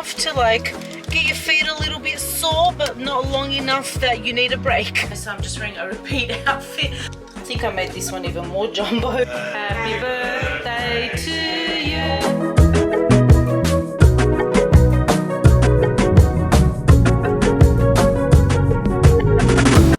enough to like get your feet a little bit sore, but not long enough that you need a break. So I'm just wearing a repeat outfit. I think I made this one even more jumbo. Happy birthday to you.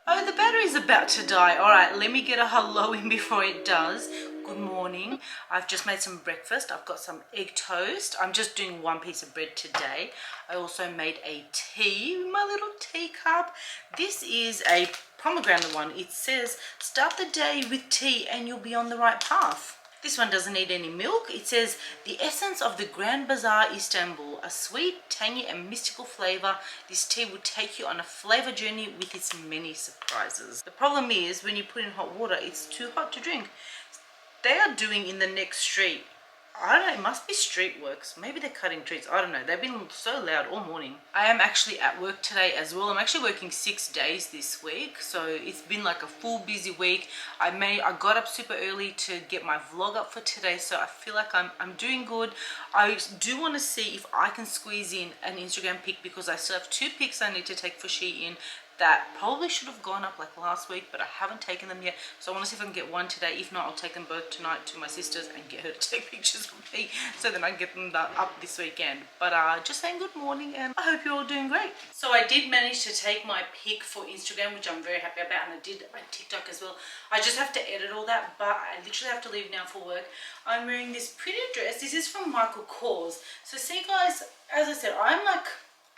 Oh, the battery's about to die. All right, let me get a hello in before it does. Good morning. I've just made some breakfast. I've got some egg toast. I'm just doing one piece of bread today. I also made a tea with my little teacup. This is a pomegranate one. It says start the day with tea and you'll be on the right path. This one doesn't need any milk. It says the essence of the Grand Bazaar Istanbul, a sweet, tangy and mystical flavor. This tea will take you on a flavor journey with its many surprises. The problem is when you put in hot water, it's too hot to drink. They are doing in the next street, I don't know, it must be street works. Maybe they're cutting trees. I don't know. They've been so loud all morning. I am actually at work today as well. I'm actually working 6 days this week. So it's been like a full busy week. I got up super early to get my vlog up for today. So I feel like I'm doing good. I do want to see if I can squeeze in an Instagram pic because I still have 2 pics I need to take for Shein. That probably should have gone up like last week, but I haven't taken them yet. So I want to see if I can get one today. If not, I'll take them both tonight to my sister's and get her to take pictures of me so then I can get them up this weekend. But just saying good morning and I hope you're all doing great. So I did manage to take my pic for Instagram, which I'm very happy about, and I did my TikTok as well. I just have to edit all that, but I literally have to leave now for work. I'm wearing this pretty dress. This is from Michael Kors. So see guys, as I said, I'm like,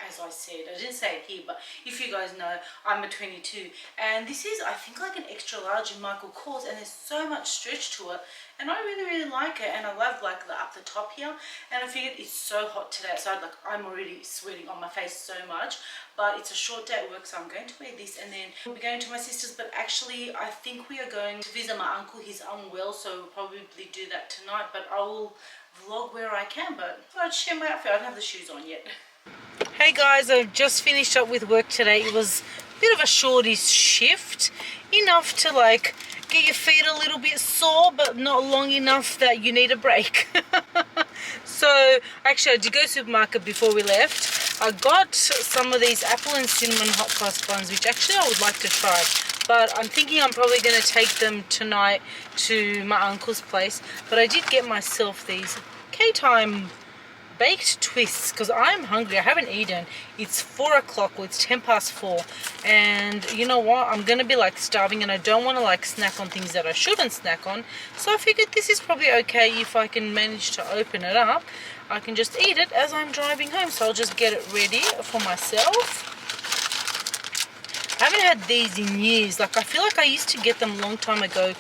as I said, I didn't say it here, but if you guys know, I'm a 22 and this is, I think, like an extra large in Michael Kors, and there's so much stretch to it and I really like it, and I love like the up the top here, and I figured it's so hot today outside, like I'm already sweating on my face so much, but it's a short day at work, so I'm going to wear this and then we'll be going to my sister's. But actually I think we are going to visit my uncle. He's unwell, so we'll probably do that tonight, but I will vlog where I can. But I'll share my outfit. I don't have the shoes on yet. Hey guys, I've just finished up with work today. It was a bit of a shortish shift, enough to like get your feet a little bit sore, but not long enough that you need a break. So actually I did go to the supermarket before we left. I got some of these apple and cinnamon hot cross buns, which actually I would like to try, but I'm thinking I'm probably going to take them tonight to my uncle's place. But I did get myself these K-Time baked twists because I'm hungry. I haven't eaten. It's 4 o'clock, well, it's 10 past 4, and you know what, I'm gonna be like starving and I don't want to like snack on things that I shouldn't snack on. So I figured this is probably okay if I can manage to open it up. I can just eat it as I'm driving home, so I'll just get it ready for myself. I haven't had these in years. Like I feel like I used to get them a long time ago.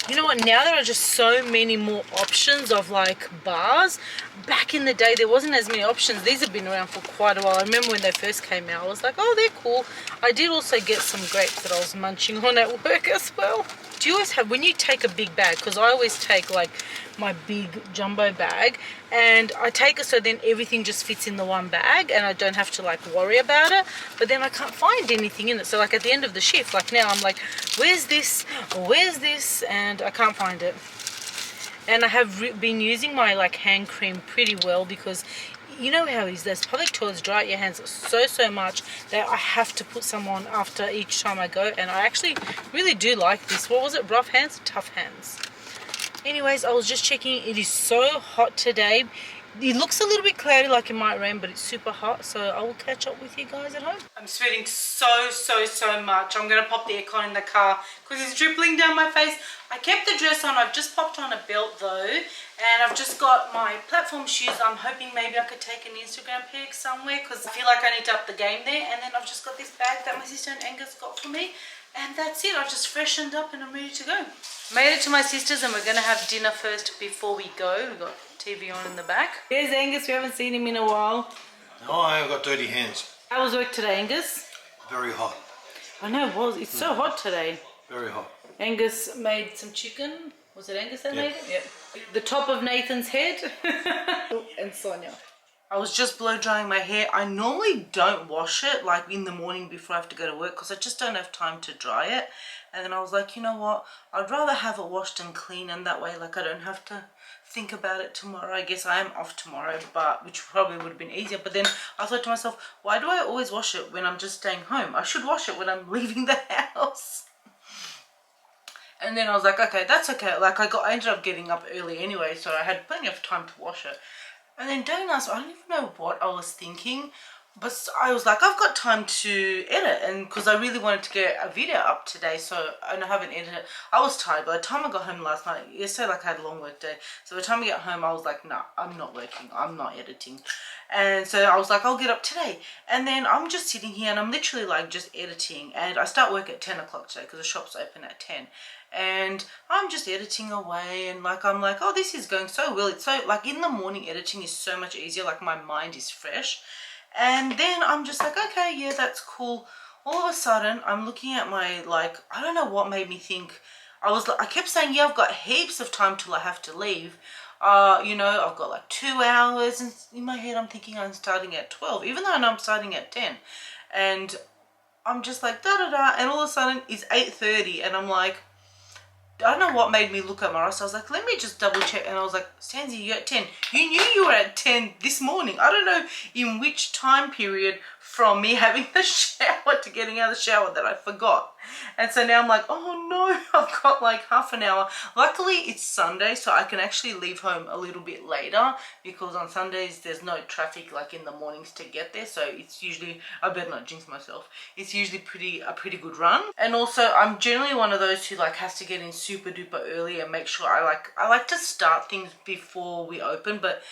You know what, now there are just so many more options of like bars. Back in the day there wasn't as many options. These have been around for quite a while. I remember when they first came out, I was like, oh, they're cool. I did also get some grapes that I was munching on at work as well. Do you always have, when you take a big bag, because I always take like my big jumbo bag and I take it so then everything just fits in the one bag and I don't have to like worry about it, but then I can't find anything in it. So like at the end of the shift, like now I'm like, where's this, and I can't find it. And I have been using my like hand cream pretty well, because you know how it is, those public toilets dry out your hands so much that I have to put some on after each time I go, and I actually really do like this. What was it, rough hands, tough hands? Anyways, I was just checking. It is so hot today. It looks a little bit cloudy, like it might rain, but it's super hot, so I will catch up with you guys at home. I'm sweating so much. I'm gonna pop the aircon in the car because it's dripping down my face. I kept the dress on. I've just popped on a belt though, and I've just got my platform shoes. I'm hoping maybe I could take an Instagram pic somewhere because I feel like I need to up the game there. And then I've just got this bag that my sister and Angus got for me, and that's it. I've just freshened up and I'm ready to go. Made it to my sister's and we're gonna have dinner first before we go. We've got TV on in the back. There's Angus. We haven't seen him in a while. No, I've got dirty hands. How was work today, Angus? Very hot. I know it was. It's so hot today. Very hot. Angus made some chicken. Was it Angus that made it? Yep. The top of Nathan's head. And Sonia. I was just blow drying my hair. I normally don't wash it like in the morning before I have to go to work because I just don't have time to dry it. And then I was like, you know what, I'd rather have it washed and clean, and that way like I don't have to think about it tomorrow. I guess I am off tomorrow, but which probably would have been easier. But then I thought to myself, why do I always wash it when I'm just staying home? I should wash it when I'm leaving the house. And then I was like, okay, that's okay. Like I ended up getting up early anyway, so I had plenty of time to wash it. And then don't ask, I don't even know what I was thinking, but I was like, I've got time to edit, and because I really wanted to get a video up today, and I haven't edited it. I was tired by the time I got home last night. Yesterday, like I had a long work day, so by the time I got home, I was like, no, I'm not working, I'm not editing. And so I was like, I'll get up today. And then I'm just sitting here and I'm literally like just editing, and I start work at 10 o'clock today because the shop's open at 10. And I'm just editing away, and like I'm like, oh, this is going so well. It's so like in the morning editing is so much easier, like my mind is fresh. And then I'm just like, okay, yeah, that's cool. All of a sudden I'm looking at my, like, I don't know what made me think. I kept saying, yeah, I've got heaps of time till I have to leave. You know, I've got like 2 hours, and in my head I'm thinking I'm starting at 12, even though I know I'm starting at 10. And I'm just like da da da, and all of a sudden it's 8:30, and I'm like, I don't know what made me look at my wrist. I was like, let me just double check. And I was like, Stanzie, you're at 10. You knew you were at 10 this morning. I don't know in which time period from me having the shower to getting out of the shower that I forgot. And so now I'm like, oh no, I've got like half an hour. Luckily it's Sunday, so I can actually leave home a little bit later, because on Sundays there's no traffic like in the mornings to get there. So it's usually, I better not jinx myself, it's usually a pretty good run. And also I'm generally one of those who like has to get in super duper early and make sure I like to start things before we open, but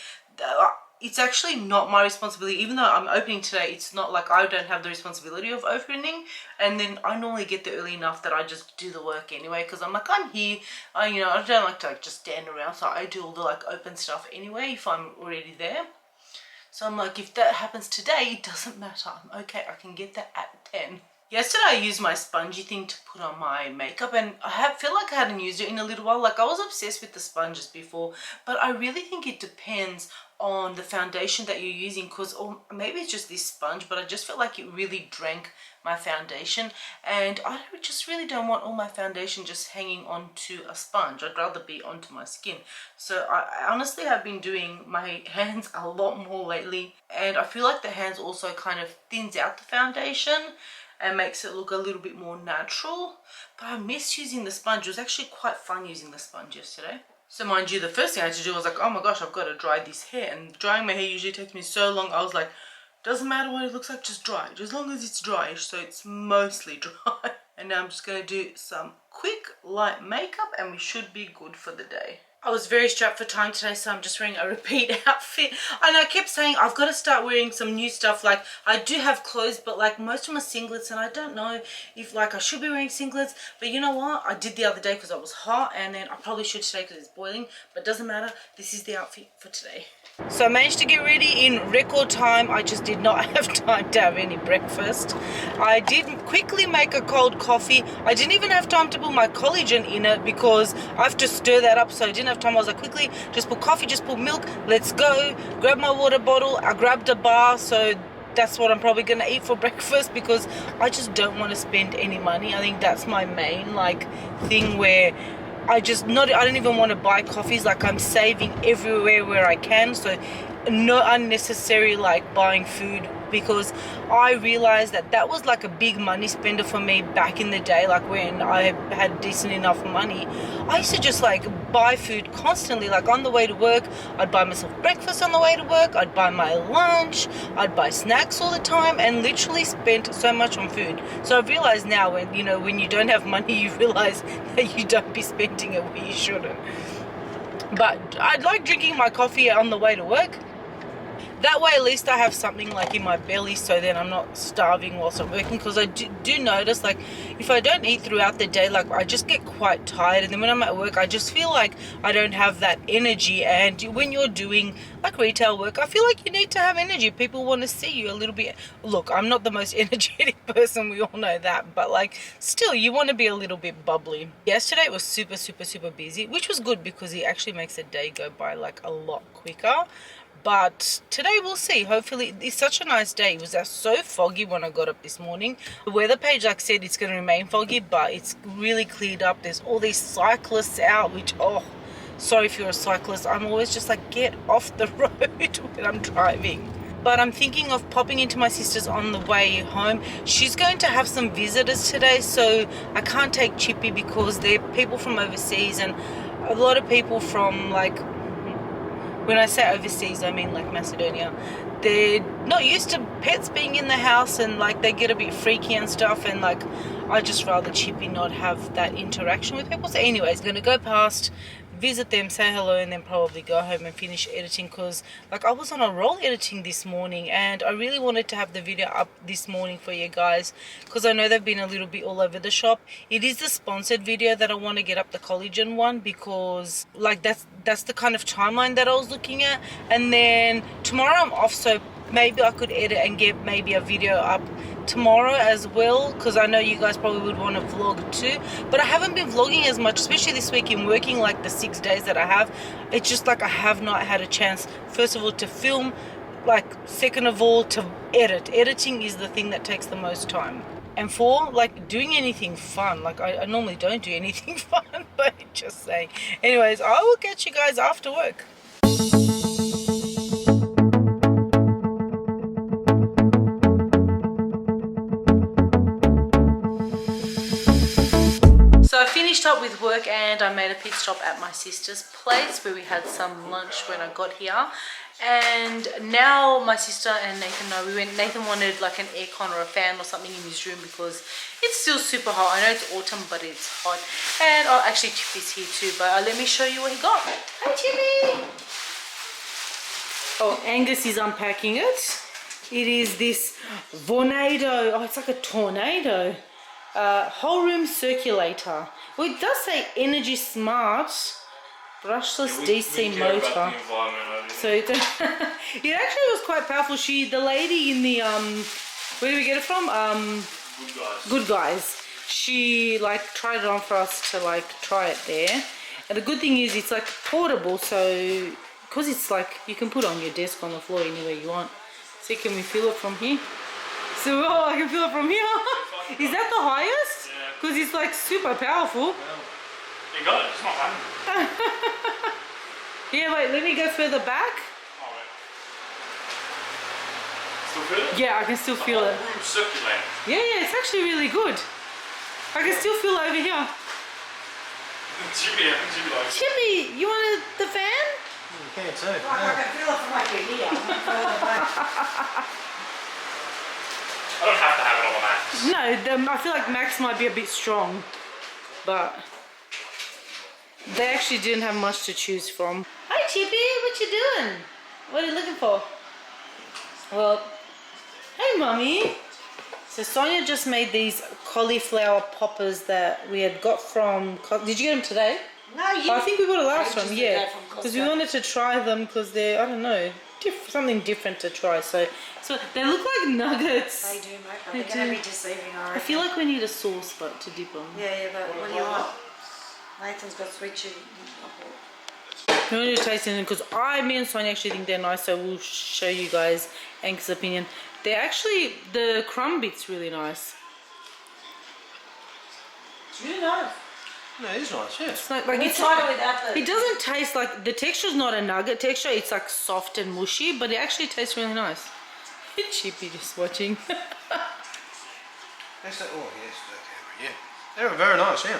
it's actually not my responsibility. Even though I'm opening today, it's not like I don't have the responsibility of opening. And then I normally get there early enough that I just do the work anyway, because I'm like, I'm here. You know, I don't like to like just stand around, so I do all the like open stuff anyway if I'm already there. So I'm like, if that happens today, it doesn't matter. I'm okay, I can get that at 10. Yesterday I used my spongy thing to put on my makeup, and I feel like I hadn't used it in a little while. Like I was obsessed with the sponges before, but I really think it depends on the foundation that you're using, because, or maybe it's just this sponge, but I just felt like it really drank my foundation, and I just really don't want all my foundation just hanging onto a sponge. I'd rather be onto my skin. So I honestly have been doing my hands a lot more lately, and I feel like the hands also kind of thins out the foundation and makes it look a little bit more natural. But I miss using the sponge. It was actually quite fun using the sponge yesterday. So mind you, the first thing I had to do was like, oh my gosh, I've got to dry this hair. And drying my hair usually takes me so long. I was like, doesn't matter what it looks like, just dry it. As long as it's dryish, so it's mostly dry. And now I'm just going to do some quick light makeup, and we should be good for the day. I was very strapped for time today, so I'm just wearing a repeat outfit. And I kept saying I've got to start wearing some new stuff. Like I do have clothes, but like most of them are singlets, and I don't know if like I should be wearing singlets. But you know what? I did the other day because I was hot, and then I probably should today because it's boiling. But it doesn't matter. This is the outfit for today. So I managed to get ready in record time. I just did not have time to have any breakfast. I did quickly make a cold coffee. I didn't even have time to put my collagen in it because I have to stir that up, so I didn't have time. I was like, quickly, just put coffee, just put milk, let's go. Grab my water bottle. I grabbed a bar, so that's what I'm probably gonna eat for breakfast, because I just don't want to spend any money. I think that's my main like thing, where I don't even want to buy coffees. Like I'm saving everywhere where I can, so no unnecessary like buying food, because I realized that was like a big money spender for me back in the day, like when I had decent enough money. I used to just like buy food constantly. Like on the way to work, I'd buy myself breakfast on the way to work, I'd buy my lunch, I'd buy snacks all the time, and literally spent so much on food. So I've realized now, when you don't have money, you realize that you don't be spending it where you shouldn't. But I'd like drinking my coffee on the way to work. That way at least I have something like in my belly, so then I'm not starving whilst I'm working. Because I do notice, like if I don't eat throughout the day, like I just get quite tired, and then when I'm at work I just feel like I don't have that energy. And when you're doing like retail work, I feel like you need to have energy. People want to see you a little bit. Look, I'm not the most energetic person, we all know that, but like still you want to be a little bit bubbly. Yesterday it was super busy, which was good because it actually makes the day go by like a lot quicker. But today we'll see. Hopefully, it's such a nice day. It was so foggy when I got up this morning. The weather page, like I said, it's going to remain foggy, but it's really cleared up. There's all these cyclists out, which, oh, sorry if you're a cyclist. I'm always just like, get off the road when I'm driving. But I'm thinking of popping into my sister's on the way home. She's going to have some visitors today, so I can't take Chippy because they're people from overseas, and a lot of people from, like, when I say overseas, I mean like Macedonia. They're not used to pets being in the house, and like they get a bit freaky and stuff, and like I just rather Chippy not have that interaction with people. So anyways, gonna go past, visit them, say hello, and then probably go home and finish editing, because like I was on a roll editing this morning, and I really wanted to have the video up this morning for you guys, because I know they've been a little bit all over the shop. It is the sponsored video that I want to get up, the collagen one, because like that's the kind of timeline that I was looking at. And then tomorrow I'm off, so maybe I could edit and get maybe a video up tomorrow as well, because I know you guys probably would want to vlog too, but I haven't been vlogging as much, especially this week in working like the 6 days that I have. It's just like I have not had a chance, first of all, to film, like second of all to edit. Editing is the thing that takes the most time, and for like doing anything fun, like I normally don't do anything fun, but just saying. Anyways, I will catch you guys after work. So I finished up with work and I made a pit stop at my sister's place where we had some lunch when I got here. And now my sister and Nathan know we went. Nathan wanted like an aircon or a fan or something in his room because it's still super hot. I know it's autumn, but it's hot. And oh, actually Chippy's here too, but let me show you what he got. Hi Chippy! Oh, Angus is unpacking it. It is this Vornado. Oh, it's like a tornado. Whole room circulator. Well, it does say energy smart brushless DC motor. So it actually was quite powerful. The lady in the where did we get it from? Good Guys. She like tried it on for us to like try it there. And the good thing is it's like portable, so because it's like you can put it on your desk, on the floor, anywhere you want. See, can we feel it from here? So I can feel it from here. Is that the highest? Because it's like super powerful. You got it, it's not bad. Yeah, wait, let me go further back. Alright. Still feel it? Yeah, I can still feel it. Room circulating. Yeah, it's actually really good. I can still feel it over here. Chippy, I think Chippy likes it. Chippy, you wanted the fan? You can too. I can feel it from like here. I don't have to have it on the max. No, I feel like Max might be a bit strong, but they actually didn't have much to choose from. Hi Chippy, what you doing? What are you looking for? Well, hey Mummy. So Sonia just made these cauliflower poppers that we had got from, did you get them today? No, you. I think we got it last time, yeah. Because Because we wanted to try them because they're, I don't know, something different to try. So they look like nuggets. They do, mate. But They they're going do. to be deceiving, I I reckon. feel like we need a sauce but to dip them. Yeah, but what do you want? Nathan's got sweet chili. We want to taste them because me and Sonia actually think they're nice, so we'll show you guys Anch's opinion. They're actually, the crumb bit's really nice. It's really nice. No, it is nice, yeah. It's like We it's tried it without the... it doesn't taste like, the texture's not a nugget texture, it's like soft and mushy, but it actually tastes really nice. Chippy just watching. That's that, oh, yes, that, yeah. They were very nice, yeah.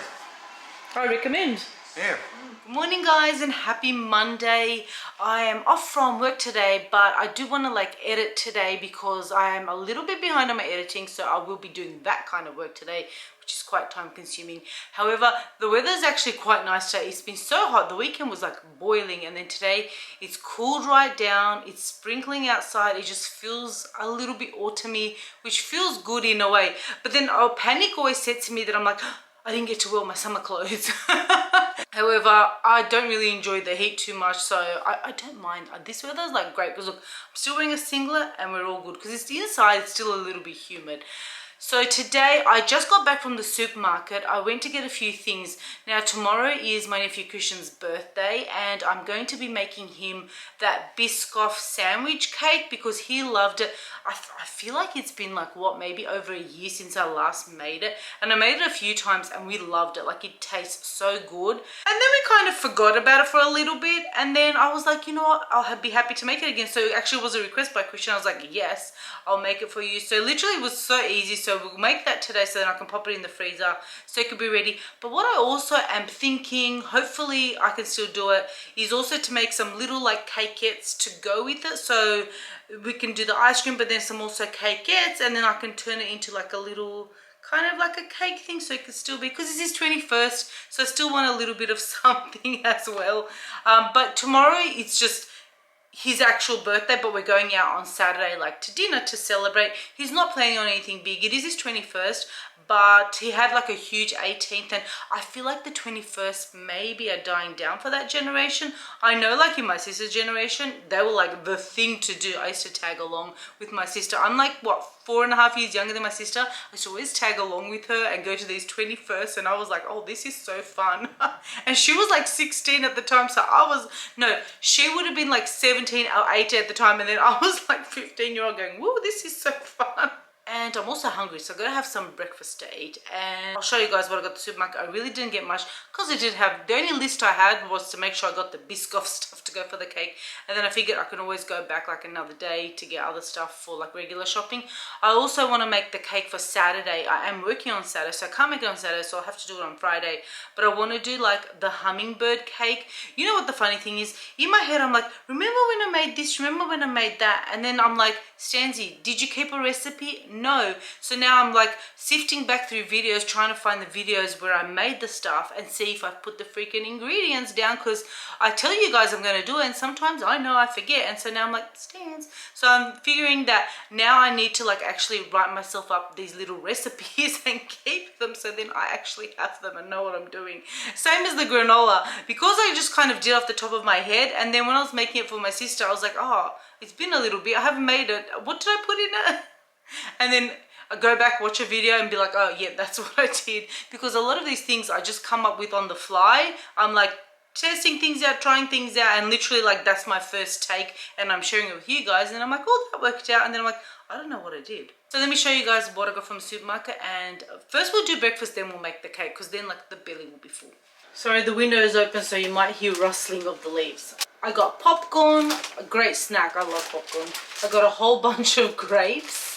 I recommend. Yeah. Good morning guys and happy Monday. I am off from work today, but I do want to like edit today because I am a little bit behind on my editing, so I will be doing that kind of work today, which is quite time consuming. However, the weather is actually quite nice today. It's been so hot. The weekend was like boiling, and then today it's cooled right down. It's sprinkling outside. It just feels a little bit autumny, which feels good in a way. But then panic always said to me that I'm like, I didn't get to wear my summer clothes. However, I don't really enjoy the heat too much, so I don't mind. This weather is like great because look, I'm still wearing a singlet and we're all good because it's the inside, it's still a little bit humid. So today I just got back from the supermarket. I went to get a few things. Now tomorrow is my nephew Christian's birthday and I'm going to be making him that Biscoff sandwich cake because he loved it. I feel like it's been like what, maybe over a year since I last made it, and I made it a few times and we loved it. Like, it tastes so good. And then we kind of forgot about it for a little bit, and then I was like, you know what, I'll be happy to make it again. So it actually was a request by Christian. I was like, yes, I'll make it for you. So literally it was so easy. So we'll make that today so then I can pop it in the freezer so it could be ready. But what I also am thinking, hopefully I can still do it, is also to make some little like cakettes to go with it. So we can do the ice cream, but then some also cakettes, and then I can turn it into like a little kind of like a cake thing, so it could still be, because it's his 21st, so I still want a little bit of something as well. But tomorrow it's just his actual birthday, but we're going out on Saturday like to dinner to celebrate. He's not planning on anything big. It is his 21st, but he had like a huge 18th, and I feel like the 21st maybe are dying down for that generation. I know like in my sister's generation, they were like the thing to do. I used to tag along with my sister. I'm like, what, 4.5 years younger than my sister. I used to always tag along with her and go to these 21st, and I was like, oh, this is so fun. And she was like 16 at the time, so she would have been like 17 or 18 at the time, and then I was like 15-year-old going, whoa, this is so fun. And I'm also hungry, so I'm gonna have some breakfast to eat, and I'll show you guys what I got at the supermarket. I really didn't get much because I did have, the only list I had was to make sure I got the Biscoff stuff to go for the cake, and then I figured I could always go back like another day to get other stuff for like regular shopping. I also want to make the cake for Saturday. I am working on Saturday, so I can't make it on Saturday, so I'll have to do it on Friday. But I want to do like the hummingbird cake. You know what the funny thing is? In my head I'm like, remember when I made this? Remember when I made that? And then I'm like, Stanzie, did you keep a recipe? No. So now I'm like sifting back through videos, trying to find the videos where I made the stuff and see if I've put the freaking ingredients down, because I tell you guys I'm going to do it and sometimes I know I forget, and so now I'm like, Stans. So I'm figuring that now I need to like actually write myself up these little recipes and keep them, so then I actually have them and know what I'm doing. Same as the granola, because I just kind of did off the top of my head, and then when I was making it for my sister I was like, oh, it's been a little bit, I haven't made it, what did I put in it? And then I go back, watch a video and be like, oh yeah, that's what I did. Because a lot of these things I just come up with on the fly. I'm like testing things out, trying things out, and literally like that's my first take and I'm sharing it with you guys, and I'm like, oh, that worked out, and then I'm like, I don't know what I did. So let me show you guys what I got from the supermarket, and first we'll do breakfast, then we'll make the cake, because then like the belly will be full. Sorry, the window is open so you might hear rustling of the leaves. I got popcorn, a great snack, I love popcorn. I got a whole bunch of grapes.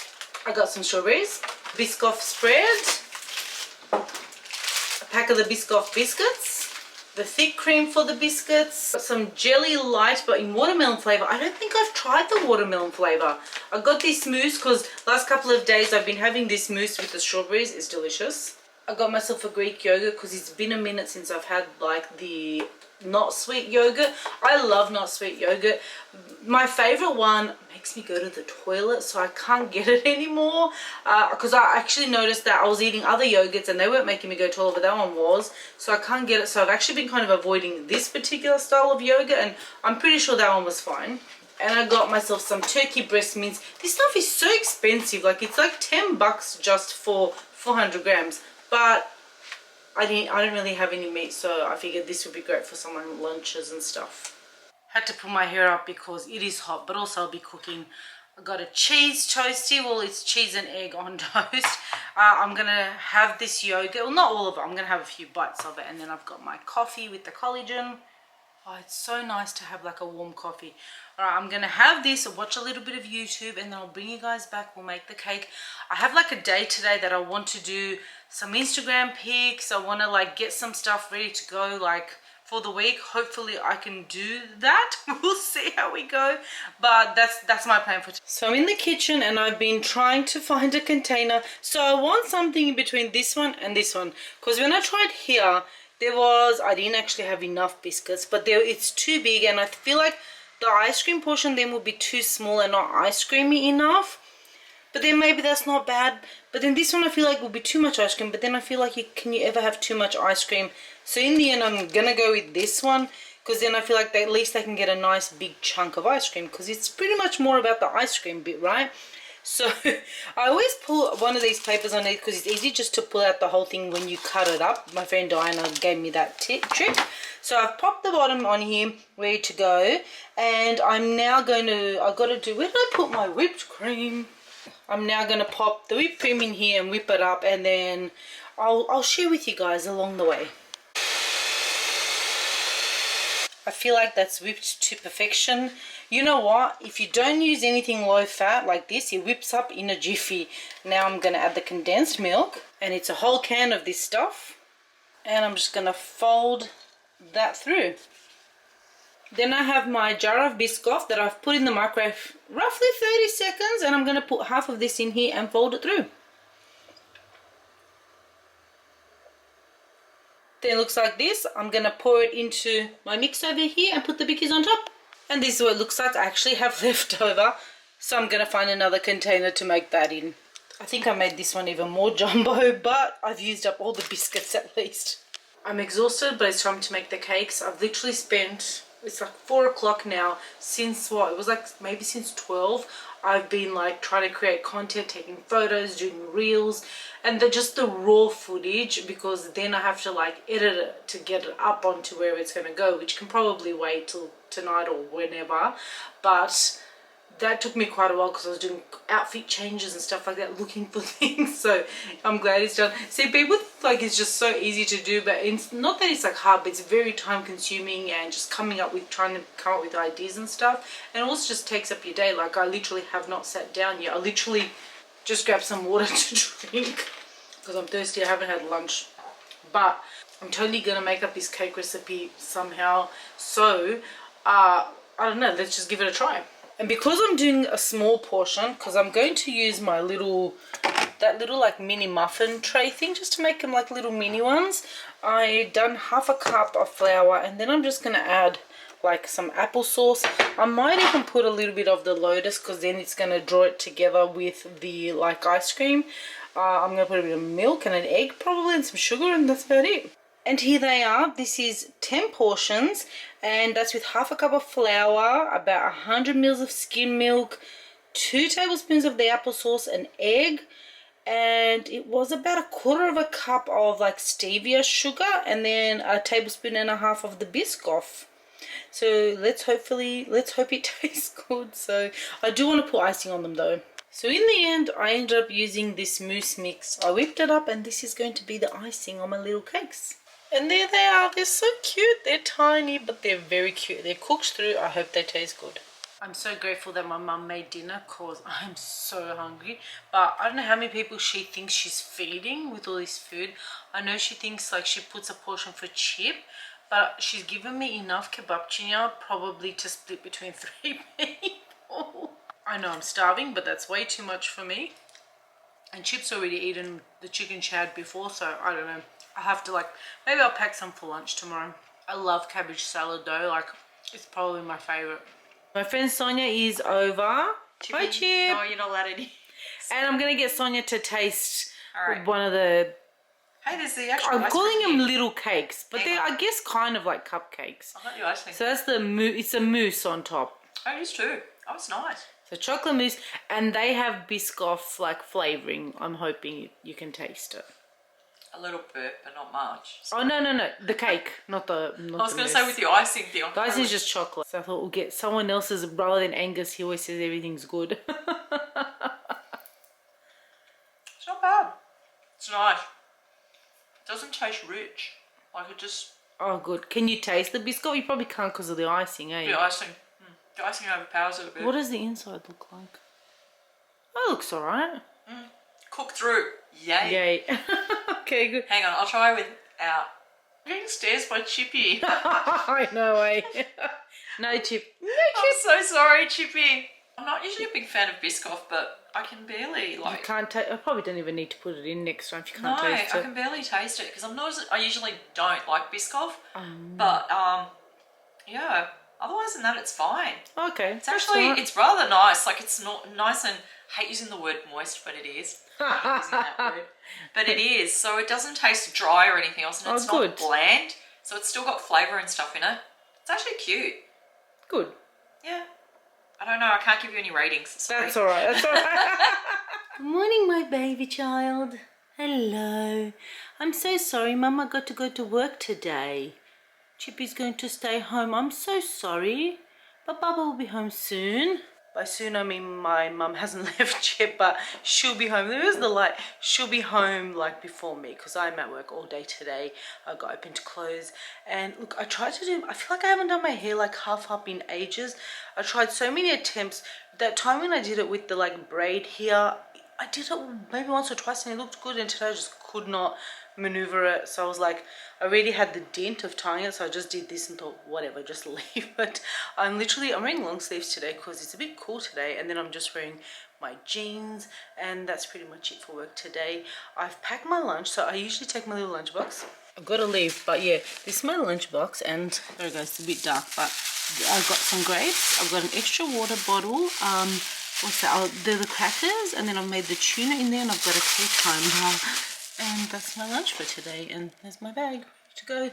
I got some strawberries, Biscoff spread, a pack of the Biscoff biscuits, the thick cream for the biscuits, got some jelly light but in watermelon flavour. I don't think I've tried the watermelon flavour. I got this mousse because last couple of days I've been having this mousse with the strawberries. It's delicious. I got myself a Greek yogurt because it's been a minute since I've had like the not sweet yogurt. I love not sweet yogurt. My favorite one makes me go to the toilet, so I can't get it anymore, because I actually noticed that I was eating other yogurts and they weren't making me go to the toilet, but that one was, so I can't get it. So I've actually been kind of avoiding this particular style of yogurt, and I'm pretty sure that one was fine. And I got myself some turkey breast mince. This stuff is so expensive, like it's like $10 just for 400 grams, but I didn't really have any meat, so I figured this would be great for someone lunches and stuff. Had to pull my hair up because it is hot, but also I'll be cooking. I got a cheese toasty. Well, it's cheese and egg on toast. I'm gonna have this yogurt. Well, not all of it. I'm gonna have a few bites of it, and then I've got my coffee with the collagen. Oh, it's so nice to have like a warm coffee. All right, I'm gonna have this, watch a little bit of YouTube, and then I'll bring you guys back. We'll make the cake. I have like a day today that I want to do some Instagram pics. I want to like get some stuff ready to go like for the week. Hopefully I can do that. We'll see how we go, but that's my plan for today. So I'm in the kitchen and I've been trying to find a container. So I want something in between this one and this one, because when I tried here, I didn't actually have enough biscuits, but it's too big, and I feel like the ice cream portion then will be too small and not ice creamy enough. But then maybe that's not bad. But then this one I feel like will be too much ice cream, but then I feel like can you ever have too much ice cream? So in the end I'm gonna go with this one, because then I feel like at least they can get a nice big chunk of ice cream, because it's pretty much more about the ice cream bit, right? So I always pull one of these papers on it because it's easy just to pull out the whole thing when you cut it up. My friend Diana gave me that trick. So I've popped the bottom on here, ready to go. And I'm now going to, I've got to do, where did I put my whipped cream? I'm now going to pop the whipped cream in here and whip it up, and then I'll share with you guys along the way. I feel like that's whipped to perfection. You know what? If you don't use anything low fat like this, it whips up in a jiffy. Now I'm going to add the condensed milk, and it's a whole can of this stuff. And I'm just going to fold that through. Then I have my jar of Biscoff that I've put in the microwave roughly 30 seconds, and I'm going to put half of this in here and fold it through. Then it looks like this. I'm going to pour it into my mix over here and put the bickies on top. And this is what it looks like. I actually have leftover, so I'm going to find another container to make that in. I think I made this one even more jumbo, but I've used up all the biscuits at least. I'm exhausted, but it's time to make the cakes. I've literally spent, it's like 4 o'clock now, since what, it was like maybe since 12. I've been like trying to create content, taking photos, doing reels, and just the raw footage, because then I have to like edit it to get it up onto where it's going to go, which can probably wait till tonight or whenever. But that took me quite a while because I was doing outfit changes and stuff like that, looking for things. So I'm glad it's done. See, people like it's just so easy to do, but it's not that it's like hard, but it's very time consuming, and just trying to come up with ideas and stuff. And it also just takes up your day. Like I literally have not sat down yet. I literally just grabbed some water to drink because I'm thirsty. I haven't had lunch, but I'm totally gonna make up this cake recipe somehow. So I don't know, let's just give it a try. And because I'm doing a small portion, because I'm going to use my that little like mini muffin tray thing just to make them like little mini ones, I done half a cup of flour, and then I'm just going to add like some applesauce. I might even put a little bit of the Lotus, because then it's going to draw it together with the like ice cream. I'm going to put a bit of milk and an egg probably, and some sugar, and that's about it. And here they are. This is 10 portions, and that's with half a cup of flour, about 100 mils of skim milk, 2 tablespoons of the applesauce, an egg, and it was about 1/4 cup of like stevia sugar, and then 1.5 tablespoons of the Biscoff. So let's hope it tastes good. So I do want to put icing on them though. So in the end, I ended up using this mousse mix. I whipped it up, and this is going to be the icing on my little cakes. And there they are. They're so cute. They're tiny, but they're very cute. They're cooked through. I hope they taste good. I'm so grateful that my mum made dinner, because I'm so hungry. But I don't know how many people she thinks she's feeding with all this food. I know she thinks like she puts a portion for Chip, but she's given me enough kebabchinya probably to split between 3 people. I know I'm starving, but that's way too much for me. And Chip's already eaten the chicken shad before, so I don't know. I have to like, maybe I'll pack some for lunch tomorrow. I love cabbage salad though, like it's probably my favourite. My friend Sonia is over. Chippy. Hi Chip. No, you're not allowed any. And I'm going to get Sonia to taste Alright. one of the, Hey, there's the actual I'm ice calling cream. them little cakes, but Hang they're on. I guess kind of like cupcakes. I got you ice cream. So that's the mousse, it's a mousse on top. Oh, it is too. Oh, it's nice. So chocolate mousse, and they have Biscoff like flavouring. I'm hoping you can taste it. A little bit, but not much. Oh no, the cake, not the. Not I was the going to mousse. say with the icing thing. The icing is just chocolate. So I thought we'll get someone else's rather than Angus. He always says everything's good. It's not bad. It's nice. It doesn't taste rich. Like it just. Oh, good. Can you taste the Biscoff? You probably can't because of the icing, eh? The icing. The icing overpowers it a bit. What does the inside look like? Oh, it looks alright. Cook through. Yay. Yay. Okay, good. Hang on, I'll try without. I'm getting stares by Chippy. I know, eh? No, Chip. No, I'm Chip. so sorry, Chippy. I'm not usually a big fan of Biscoff, but I can barely You like. can't taste. I probably don't even need to put it in next time if you No, can't taste I it. can barely taste it because I'm not. I usually don't like Biscoff, but yeah. Otherwise than that, it's fine. Okay. It's actually it's rather nice. Like it's not nice, and I hate using the word moist, but it is. I hate using that word. But it is. So it doesn't taste dry or anything else, and it's good. not bland. So it's still got flavour and stuff in it. It's actually cute. Good. Yeah. I don't know. I can't give you any ratings. Sorry. That's all right. That's all right. Good morning, my baby child. Hello. I'm so sorry, Mama got to go to work today. Chippy's going to stay home. I'm so sorry. But Baba will be home soon. By soon, I mean my mum hasn't left yet, but she'll be home. There is the light. She'll be home like before me because I'm at work all day today. I got open to close. And look, I tried to do, I feel like I haven't done my hair like half up in ages. I tried so many attempts. That time when I did it with the like braid here, I did it maybe once or twice and it looked good, and today I just could not maneuver it. So I was like, I already had the dent of tying it, so I just did this and thought, whatever, just leave it. I'm wearing long sleeves today because it's a bit cool today, and then I'm just wearing my jeans, and that's pretty much it for work today. I've packed my lunch, so I usually take my little lunchbox. I've got to leave, but yeah, this is my lunchbox, and there it goes, it's a bit dark, but I've got some grapes, I've got an extra water bottle, what's that? They're the crackers, and then I've made the tuna in there, and I've got a tea time. And that's my lunch for today, and there's my bag to go.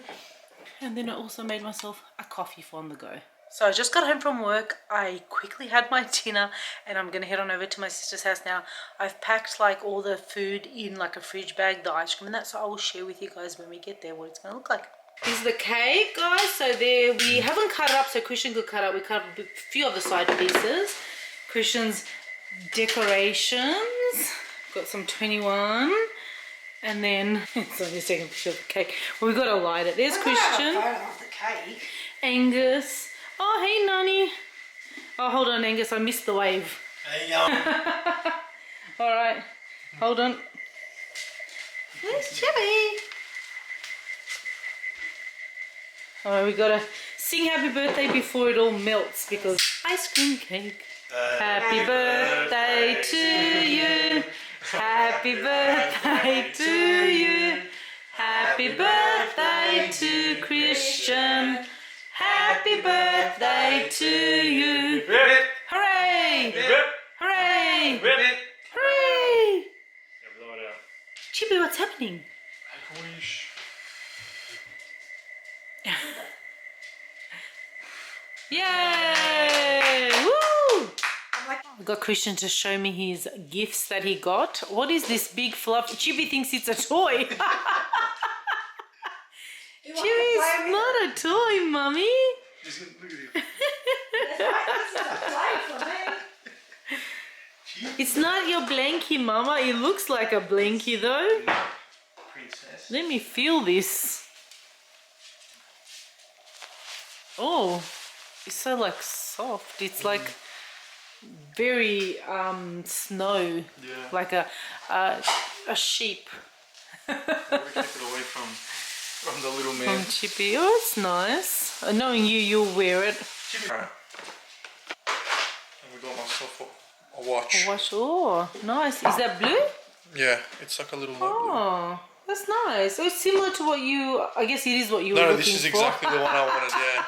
And then I also made myself a coffee for on the go. So I just got home from work. I quickly had my dinner, and I'm gonna head on over to my sister's house now. I've packed like all the food in like a fridge bag, the ice cream and that, so I will share with you guys when we get there what it's gonna look like. This is the cake, guys. So there, we haven't cut it up so Christian could cut up. We cut up a few of the side pieces. Christian's decorations. Got some 21. And then, it's only a second picture of the cake. Well, we've got to light it. There's Christian. Of the cake. Angus. Oh, hey, Nani. Oh, hold on, Angus. I missed the wave. There you go. Alright. Hold on. There's Chippy. Alright, we got to sing happy birthday before it all melts because ice cream cake. Happy birthday to you. Happy birthday to you. Happy birthday to Christian. Happy birthday to you. Hooray! Hooray! Hooray! Chippy, what's happening? Yay! Woo! I got Christian to show me his gifts that he got. What is this big fluff? Chippy thinks it's a toy. Chippy's not a toy, Mummy. It's not your blankie, Mama. It looks like a blankie though. Princess. Let me feel this. Oh, it's so like soft. It's like very snow, like a sheep. We keep it away from the little man. From Chippy. Oh, it's nice. Knowing you, you'll wear it. Alright. And we got myself a watch. A watch. Oh, nice. Is that blue? Yeah, it's like a little. Oh, that's nice. So it's similar to what you. I guess it is what you were looking for. No, this is exactly the one I wanted. Yeah.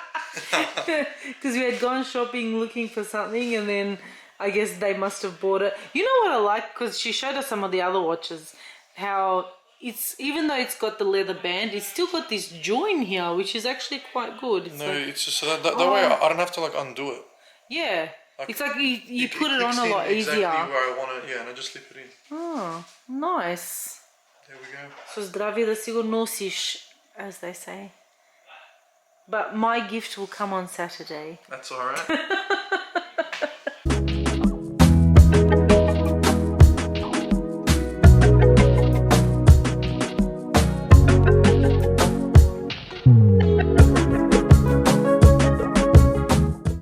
Because we had gone shopping looking for something, and then I guess they must have bought it. You know what I like? Because she showed us some of the other watches. How it's, even though it's got the leather band, it's still got this join here, which is actually quite good. It's No, like, it's just so that way I don't have to like undo it. yeah. Like, it's like you put it on clicks a in lot exactly easier. where I want it, yeah, and I just slip it in. Oh, nice. There we go. So zdravie da si go nosiš, as they say. But my gift will come on Saturday. That's alright.